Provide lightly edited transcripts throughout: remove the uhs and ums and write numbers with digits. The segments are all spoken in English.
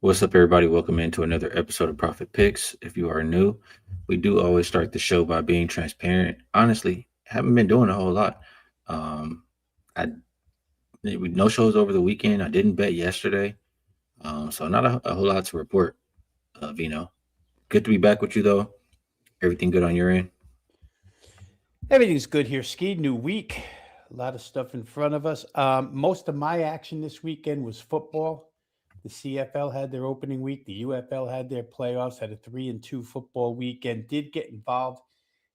What's up, everybody? Welcome into another episode of Profit Picks. If you are new, we do always start the show by being transparent. Honestly, haven't been doing a whole lot. Um, I with no shows over the weekend. I didn't bet yesterday, so not a whole lot to report. Vino, good to be back with you though. Everything good on your end? Everything's good here, Skee. New week, a lot of stuff in front of us. Most of my action this weekend was football. The CFL had their opening week. The UFL had their playoffs. Had a 3-2 football weekend. Did get involved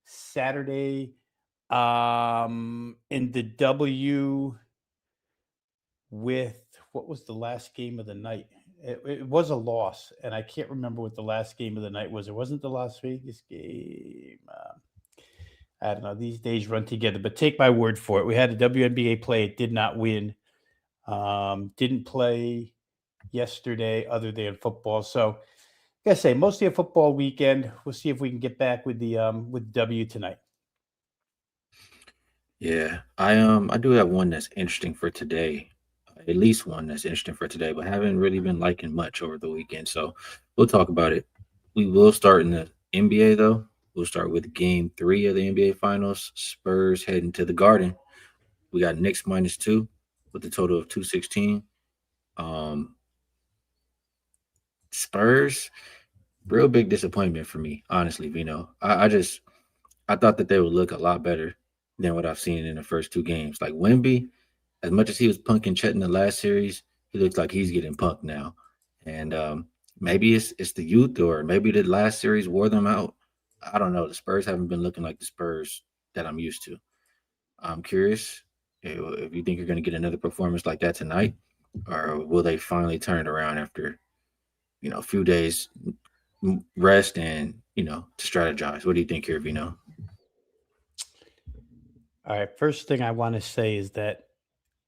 Saturday in the W with what was the last game of the night? It was a loss, and I can't remember what the last game of the night was. It wasn't the Las Vegas game. I don't know. These days run together, but take my word for it. We had a WNBA play. It did not win. Didn't play yesterday other than football. So, like I say, mostly a football weekend. We'll see if we can get back with W tonight. Yeah, I do have one that's interesting for today. At least one that's interesting for today, but haven't really been liking much over the weekend. So we'll talk about it. We will start in the NBA though. We'll start with game three of the NBA Finals. Spurs heading to the Garden. We got Knicks -2 with a total of 216. Um, Spurs, real big disappointment for me, honestly, Vino. I thought that they would look a lot better than what I've seen in the first two games. Like Wemby, as much as he was punking Chet in the last series, he looks like he's getting punked now. And maybe it's the youth, or maybe the last series wore them out. I don't know. The Spurs haven't been looking like the Spurs that I'm used to. I'm curious if you think you're going to get another performance like that tonight, or will they finally turn it around after a few days rest and to strategize? What do you think here, Vino? All right. First thing I want to say is that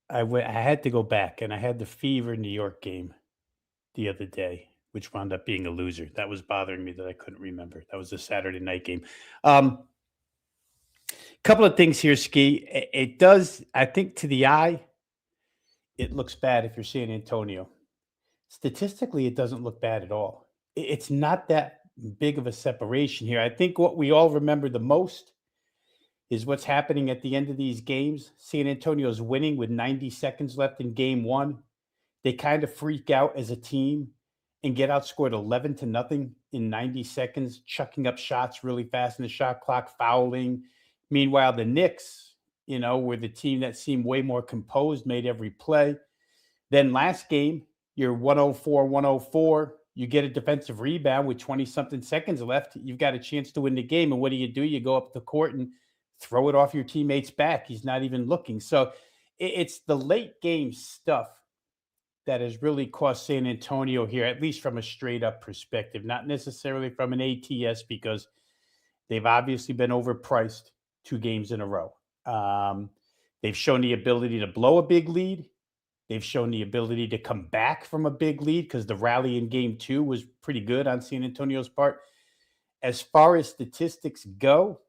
I had to go back and I had the Fever New York game the other day, which wound up being a loser. That was bothering me that I couldn't remember. That was a Saturday night game. Um, Couple of things here, Ski. It does, I think, to the eye, it looks bad if you're San Antonio. Statistically, it doesn't look bad at all. It's not that big of a separation here. I think what we all remember the most is what's happening at the end of these games. San Antonio's winning with 90 seconds left in game one. They kind of freak out as a team and get outscored 11-0 in 90 seconds, chucking up shots really fast in the shot clock, fouling. Meanwhile, the Knicks, were the team that seemed way more composed, made every play. Then last game, you're 104, 104. You get a defensive rebound with 20 something seconds left. You've got a chance to win the game. And what do? You go up the court and throw it off your teammate's back. He's not even looking. So it's the late game stuff that has really cost San Antonio here, at least from a straight up perspective, not necessarily from an ATS, because they've obviously been overpriced 2 games in a row. They've shown the ability to blow a big lead. They've shown the ability to come back from a big lead because the rally in game two was pretty good on San Antonio's part. As far as statistics go,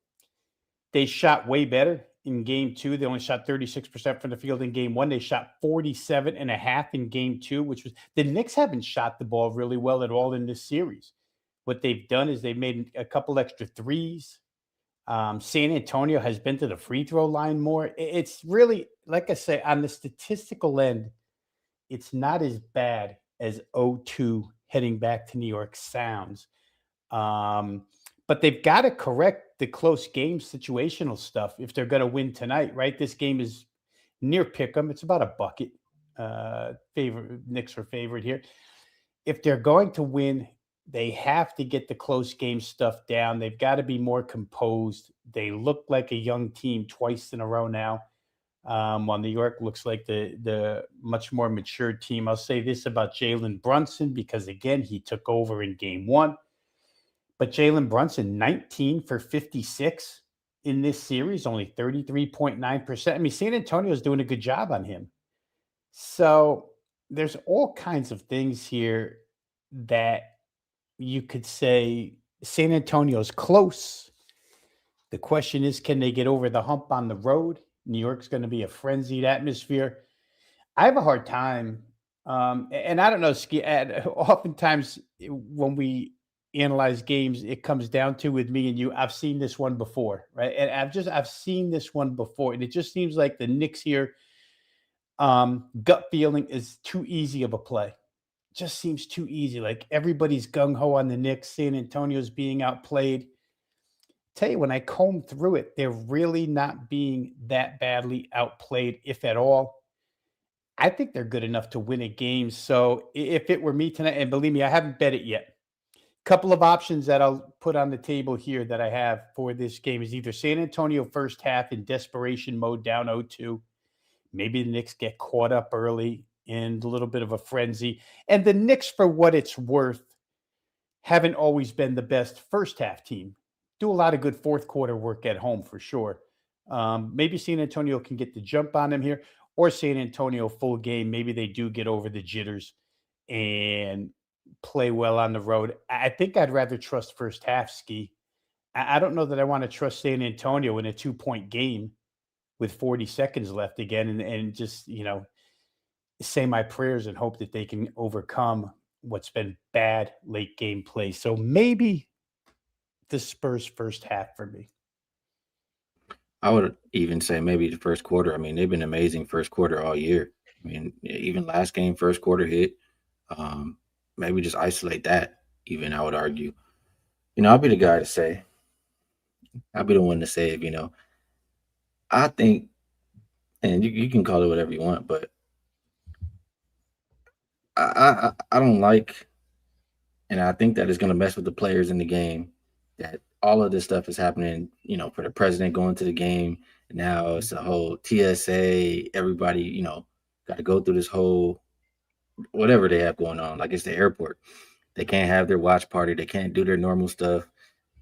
they shot way better in game two. They only shot 36% from the field in game one. They shot 47.5 in game two, which was the Knicks haven't shot the ball really well at all in this series. What they've done is they've made a couple extra threes. San Antonio has been to the free throw line more. It's really, like I say, on the statistical end, it's not as bad as 0-2 heading back to New York sounds. But they've got to correct the close game situational stuff if they're going to win tonight, right? This game is near pick 'em. It's about a bucket. Knicks are favored here. If they're going to win, they have to get the close game stuff down. They've got to be more composed. They look like a young team twice in a row now. While New York looks like the much more mature team. I'll say this about Jalen Brunson because, again, he took over in game one. But Jalen Brunson, 19 for 56 in this series, only 33.9%. I mean, San Antonio is doing a good job on him. So there's all kinds of things here that you could say San Antonio's close. The question is, can they get over the hump on the road? New York's going to be a frenzied atmosphere. I have a hard time And I don't know, Ski. Oftentimes, when we analyze games, it comes down to with me and you. I've seen this one before, right? And I've seen this one before, and it just seems like the Knicks here, gut feeling is too easy of a play. Just seems too easy. Like everybody's gung ho on the Knicks. San Antonio's being outplayed. Tell you, when I comb through it, they're really not being that badly outplayed, if at all. I think they're good enough to win a game. So if it were me tonight, and believe me, I haven't bet it yet. Couple of options that I'll put on the table here that I have for this game is either San Antonio first half in desperation mode down 0-2. Maybe the Knicks get caught up early in a little bit of a frenzy. And the Knicks, for what it's worth, haven't always been the best first half team. Do a lot of good fourth quarter work at home for sure. Maybe San Antonio can get the jump on them here, or San Antonio full game. Maybe they do get over the jitters and play well on the road. I think I'd rather trust first half, Ski. I don't know that I want to trust San Antonio in a 2-point game with 40 seconds left again, and just say my prayers and hope that they can overcome what's been bad late game play. So maybe the Spurs first half for me. I would even say maybe the first quarter. I mean, they've been amazing first quarter all year. I mean, even last game, first quarter hit. Um, Maybe just isolate that. Even I would argue. I'll be the guy to say. I'll be the one to say it. I think, and you can call it whatever you want, but I don't like, and I think that is going to mess with the players in the game. That all of this stuff is happening, for the president going to the game. And now it's a whole TSA. Everybody, got to go through this whole whatever they have going on. Like it's the airport. They can't have their watch party. They can't do their normal stuff.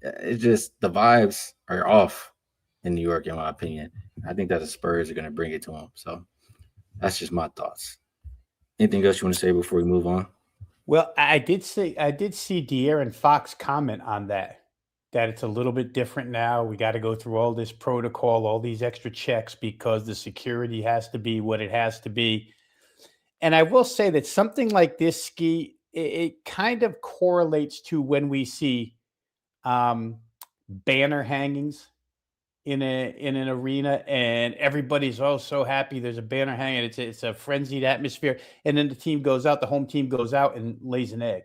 It's just the vibes are off in New York, in my opinion. I think that the Spurs are going to bring it to them. So that's just my thoughts. Anything else you want to say before we move on? Well, I did see De'Aaron Fox comment on that. That it's a little bit different now. We got to go through all this protocol, all these extra checks because the security has to be what it has to be. And I will say that something like this, Ski, it kind of correlates to when we see um, banner hangings in an arena, and everybody's so happy. There's a banner hanging. It's a frenzied atmosphere, and then the team goes out. The home team goes out and lays an egg,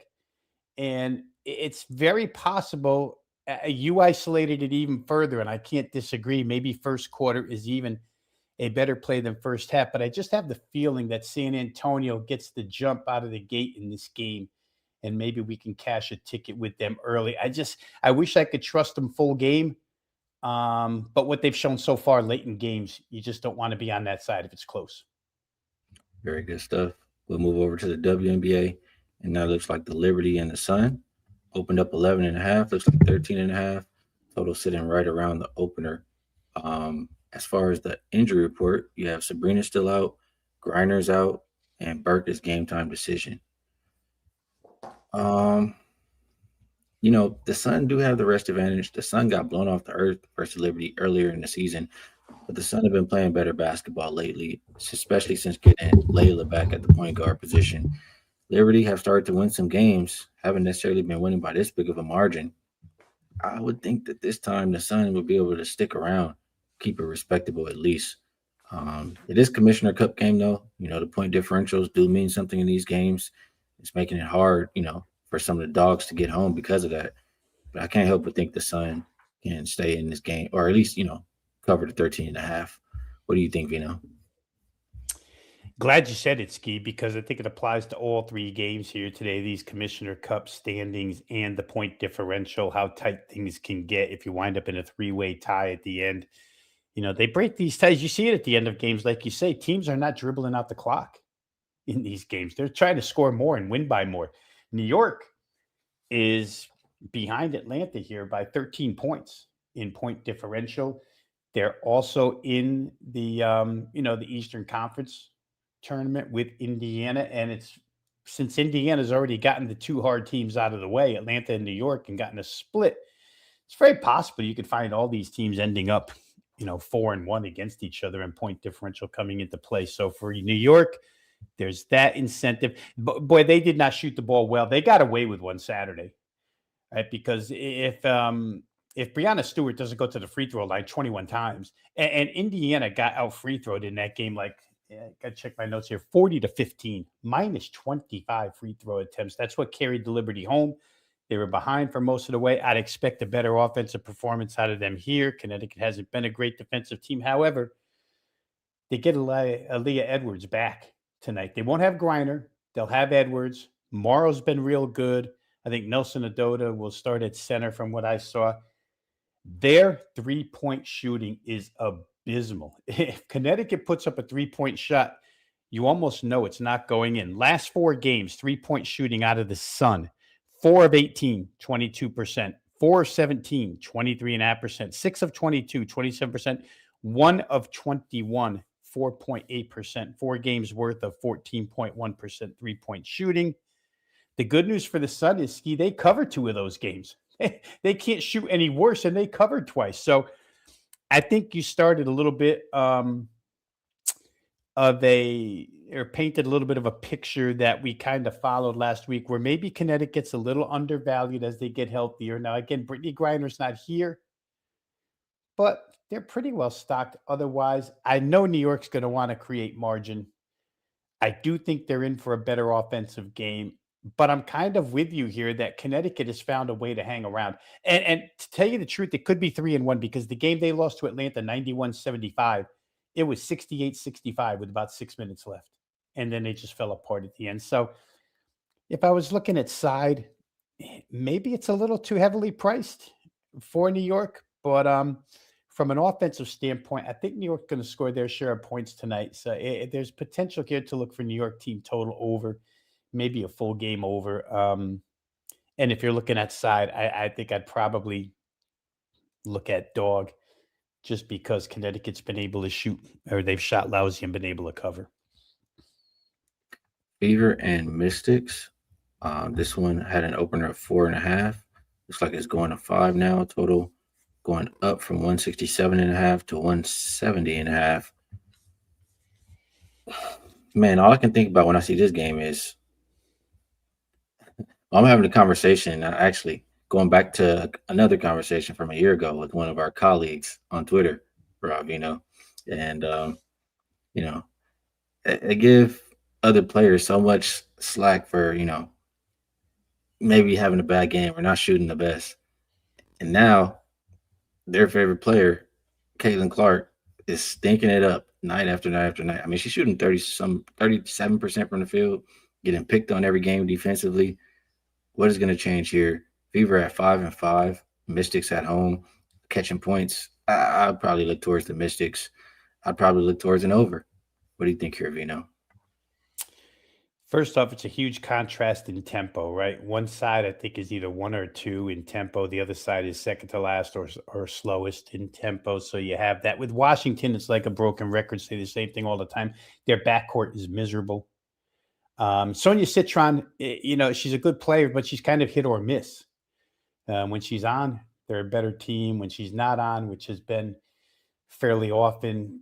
and it's very possible. You isolated it even further, and I can't disagree. Maybe first quarter is even a better play than first half, but I just have the feeling that San Antonio gets the jump out of the gate in this game, and maybe we can cash a ticket with them early. I wish I could trust them full game, but what they've shown so far late in games, you just don't want to be on that side if it's close. Very good stuff. We'll move over to the WNBA, and that looks like the Liberty and the Sun opened up 11 and a half. Looks like 13 and a half. Total sitting right around the opener. As far as the injury report, you have Sabrina still out, Griner's out, and Burke is game time decision. Um, the Sun do have the rest advantage. The Sun got blown off the earth versus Liberty earlier in the season, but the Sun have been playing better basketball lately, especially since getting Layla back at the point guard position. Liberty have started to win some games, haven't necessarily been winning by this big of a margin. I would think that this time the Sun would be able to stick around, keep it respectable at least. It is Commissioner Cup game though. The point differentials do mean something in these games. It's making it hard, for some of the dogs to get home because of that. But I can't help but think the Sun can stay in this game, or at least, cover the 13 and a half. What do you think, Vino? Glad you said it, Ski, because I think it applies to all three games here today. These Commissioner Cup standings and the point differential, how tight things can get if you wind up in a three-way tie at the end. They break these ties. You see it at the end of games, like you say. Teams are not dribbling out the clock in these games. They're trying to score more and win by more. New York is behind Atlanta here by 13 points in point differential. They're also in the Eastern Conference tournament with Indiana, and it's since Indiana's already gotten the two hard teams out of the way, Atlanta and New York, and gotten a split. It's very possible you could find all these teams ending up, 4-1 against each other and point differential coming into play. So for New York, There's that incentive. But boy, they did not shoot the ball well. They got away with one Saturday, right? Because if Breanna Stewart doesn't go to the free throw line 21 times, and Indiana got out free throwed in that game, like got to check my notes here, 40-15, minus 25 free throw attempts. That's what carried the Liberty home. They were behind for most of the way. I'd expect a better offensive performance out of them here. Connecticut hasn't been a great defensive team. However, they get Aaliyah Edwards back tonight. They won't have Griner. They'll have Edwards. Morrow's been real good. I think Nelson Adota will start at center from what I saw. Their three-point shooting is abysmal. If Connecticut puts up a three-point shot, you almost know it's not going in. Last 4 games, three-point shooting out of the sun. 4 of 18, 22%. 4 of 17, 23.5%. 6 of 22, 27%. 1 of 21, 4.8%. 4 games worth of 14.1% three-point shooting. The good news for the Sun is, Skee, they covered 2 of those games. They can't shoot any worse, and they covered twice. So I think you started a little bit or painted a little bit of a picture that we kind of followed last week, where maybe Connecticut's a little undervalued as they get healthier. Now, again, Brittany Griner's not here, but they're pretty well stocked otherwise. I know New York's going to want to create margin. I do think they're in for a better offensive game, but I'm kind of with you here that Connecticut has found a way to hang around. And to tell you the truth, it could be 3-1, because the game they lost to Atlanta 91-75, it was 68-65 with about 6 minutes left. And then they just fell apart at the end. So if I was looking at side, maybe it's a little too heavily priced for New York, but from an offensive standpoint, I think New York's going to score their share of points tonight. So there's potential here to look for New York team total over, maybe a full game over. And if you're looking at side, I think I'd probably look at dog, just because Connecticut's been able to shoot, or they've shot lousy and been able to cover. Fever and Mystics. This one had an opener of 4.5. Looks like it's going to 5 now total, going up from 167.5 to 170.5. Man, all I can think about when I see this game is I'm having a conversation, actually going back to another conversation from a year ago with one of our colleagues on Twitter, Rob Veno, and you know, I give other players so much slack for maybe having a bad game or not shooting the best, and now their favorite player, Caitlin Clark, is stinking it up night after night after night. I mean, she's shooting 37% from the field, getting picked on every game defensively. What is going to change here? Fever at 5-5, Mystics at home, catching points. I'd probably look towards the Mystics. I'd probably look towards an over. What do you think here, Vino? First off, it's a huge contrast in tempo, right? One side, I think, is either 1 or 2 in tempo. The other side is second to last or slowest in tempo. So you have that. With Washington, it's like a broken record. Say the same thing all the time. Their backcourt is miserable. Sonia Citron, she's a good player, but she's kind of hit or miss. When she's on, they're a better team. When she's not on, which has been fairly often,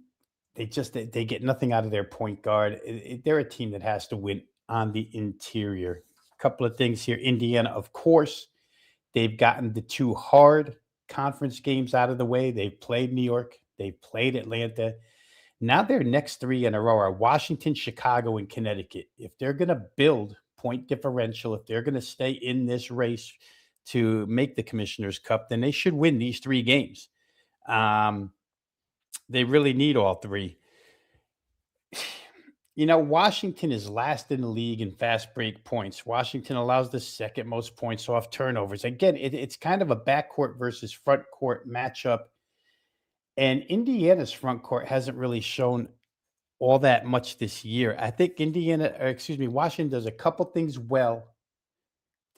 they get nothing out of their point guard. They're a team that has to win on the interior. A couple of things here. Indiana, of course, they've gotten the 2 hard conference games out of the way. They've played New York. They've played Atlanta. Now their next 3 in a row are Washington, Chicago, and Connecticut. If they're going to build point differential, if they're going to stay in this race to make the Commissioner's Cup, then they should win these 3 games. They really need all 3. Washington is last in the league in fast break points. Washington allows the second most points off turnovers. Again, it's kind of a backcourt versus front court matchup. And Indiana's front court hasn't really shown all that much this year. I think Washington does a couple things well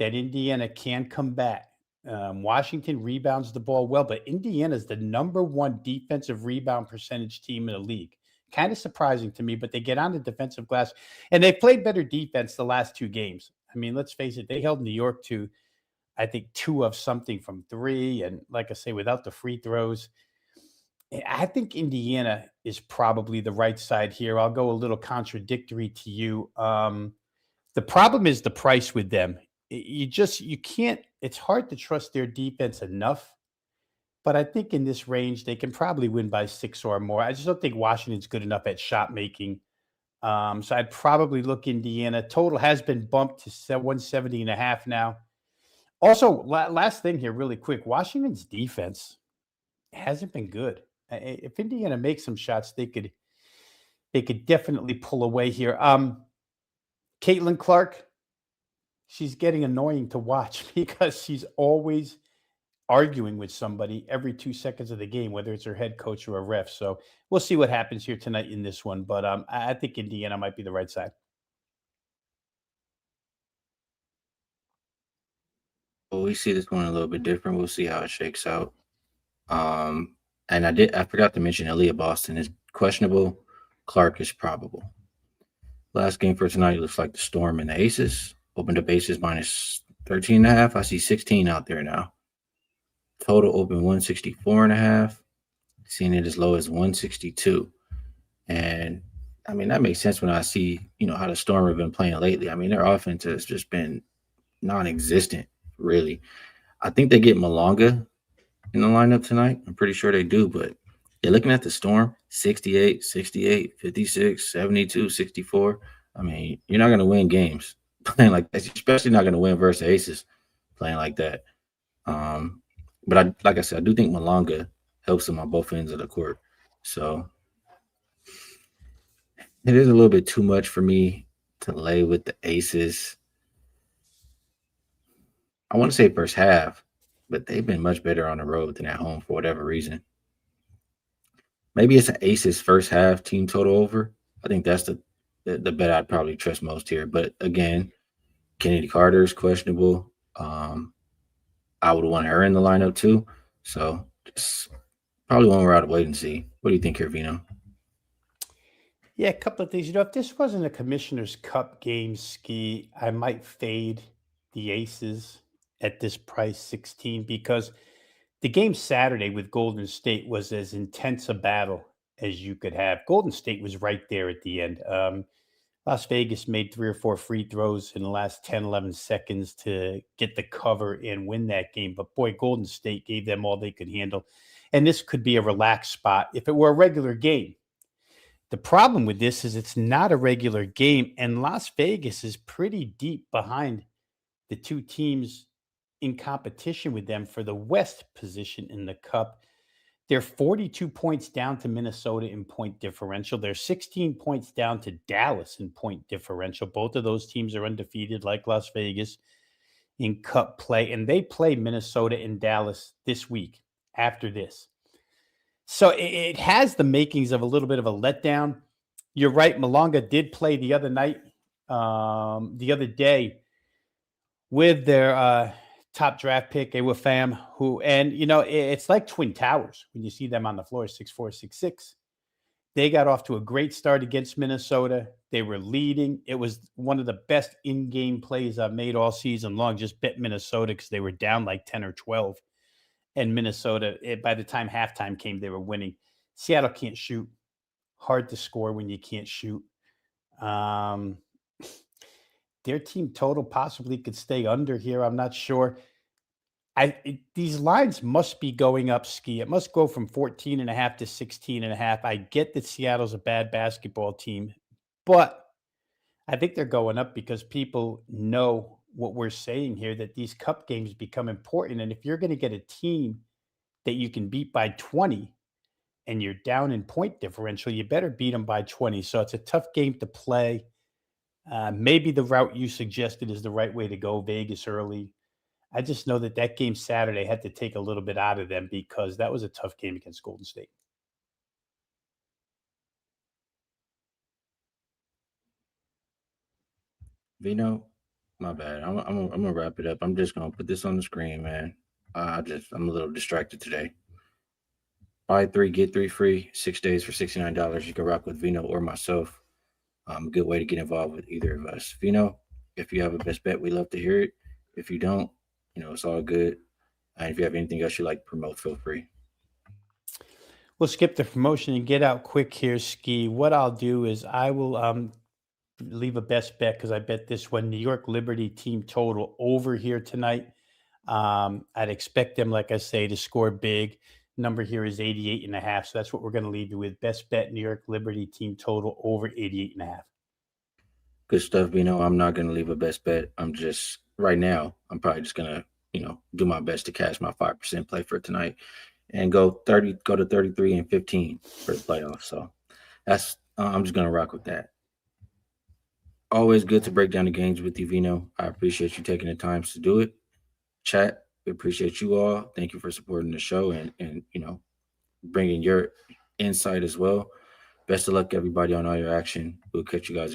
that Indiana can combat. Washington rebounds the ball well, but Indiana is the number 1 defensive rebound percentage team in the league. Kind of surprising to me, but they get on the defensive glass, and they've played better defense the last 2 games. I mean, let's face it, they held New York to, I think, 2 of something from 3, and like I say, without the free throws. I think Indiana is probably the right side here. I'll go a little contradictory to you. The problem is the price with them. You can't. It's hard to trust their defense enough. But I think in this range they can probably win by 6 or more. I just don't think Washington's good enough at shot making. So I'd probably look Indiana. Total has been bumped to 170 and a half now. Also, last thing here, really quick. Washington's defense hasn't been good. If Indiana makes some shots, they could definitely pull away here. Caitlin Clark, she's getting annoying to watch because she's always arguing with somebody every 2 seconds of the game, whether it's her head coach or a ref. So we'll see what happens here tonight in this one. But I think Indiana might be the right side. Well, we see this one a little bit different. We'll see how it shakes out. Um, and I forgot to mention Aaliyah Boston is questionable. Clark is probable. Last game for tonight looks like the Storm and the Aces. Opened up Aces minus 13.5. I see 16 out there now. Total open 164.5. Seeing it as low as 162. And I mean, that makes sense when I see, how the Storm have been playing lately. I mean, their offense has just been non existent, really. I think they get Malonga in the lineup tonight. I'm pretty sure they do, but you're looking at the Storm 68, 68, 56, 72, 64. I mean, you're not going to win games playing like that, especially not going to win versus Aces playing like that. Um, but like I said, I do think Malonga helps them on both ends of the court. So it is a little bit too much for me to lay with the Aces. I want to say first half, but they've been much better on the road than at home for whatever reason. Maybe it's an Aces first half team total over. I think that's the bet I'd probably trust most here. But again, Kennedy Carter is questionable. I would want her in the lineup too. So just probably one we're out of wait and see. What do you think here, Vino? Yeah, a couple of things. If this wasn't a Commissioner's Cup game, Ski, I might fade the Aces at this price 16 because the game Saturday with Golden State was as intense a battle as you could have. Golden State was right there at the end. Las Vegas made 3 or 4 free throws in the last 10, 11 seconds to get the cover and win that game. But boy, Golden State gave them all they could handle. And this could be a relaxed spot if it were a regular game. The problem with this is it's not a regular game, and Las Vegas is pretty deep behind the two teams in competition with them for the West position in the Cup. They're 42 points down to Minnesota in point differential. They're 16 points down to Dallas in point differential. Both of those teams are undefeated, like Las Vegas, in Cup play, and they play Minnesota and Dallas this week after this. So it has the makings of a little bit of a letdown. You're right. Malonga did play the other night, the other day with their top draft pick, Awafam, who, and it's like Twin Towers when you see them on the floor, 6'4", 6'6". They got off to a great start against Minnesota. They were leading. It was one of the best in-game plays I've made all season long. Just bet Minnesota because they were down like 10 or 12. And Minnesota, by the time halftime came, they were winning. Seattle can't shoot. Hard to score when you can't shoot. Um, their team total possibly could stay under here. I'm not sure. These lines must be going up, Ski. It must go from 14 and a half to 16 and a half. I get that Seattle's a bad basketball team, but I think they're going up because people know what we're saying here, that these cup games become important. And if you're going to get a team that you can beat by 20 and you're down in point differential, you better beat them by 20. So it's a tough game to play. Maybe the route you suggested is the right way to go, Vegas early. I just know that that game Saturday had to take a little bit out of them because that was a tough game against Golden State. Vino, my bad. I'm gonna wrap it up. I'm just gonna put this on the screen, man. I'm a little distracted today. Buy three, get three free. 6 days for $69. You can rock with Vino or myself. A good way to get involved with either of us. Vino, if you have a best bet, we love to hear it. If you don't, it's all good. And if you have anything else you like to promote, feel free. We'll skip the promotion and get out quick here, Ski. What I'll do is I will leave a best bet because I bet this one New York Liberty team total over here tonight. I'd expect them, like I say, to score big. Number here is 88.5. So that's what we're going to leave you with. Best bet New York Liberty team total over 88.5. Good stuff, Vino. I'm not going to leave a best bet. I'm just right now. I'm probably just going to do my best to cash my 5% play for tonight and go to 33 and 15 for the playoffs. So that's I'm just going to rock with that. Always good to break down the games with you, Vino. I appreciate you taking the time to do it. Chat, we appreciate you all. Thank you for supporting the show and bringing your insight as well. Best of luck, everybody, on all your action. We'll catch you guys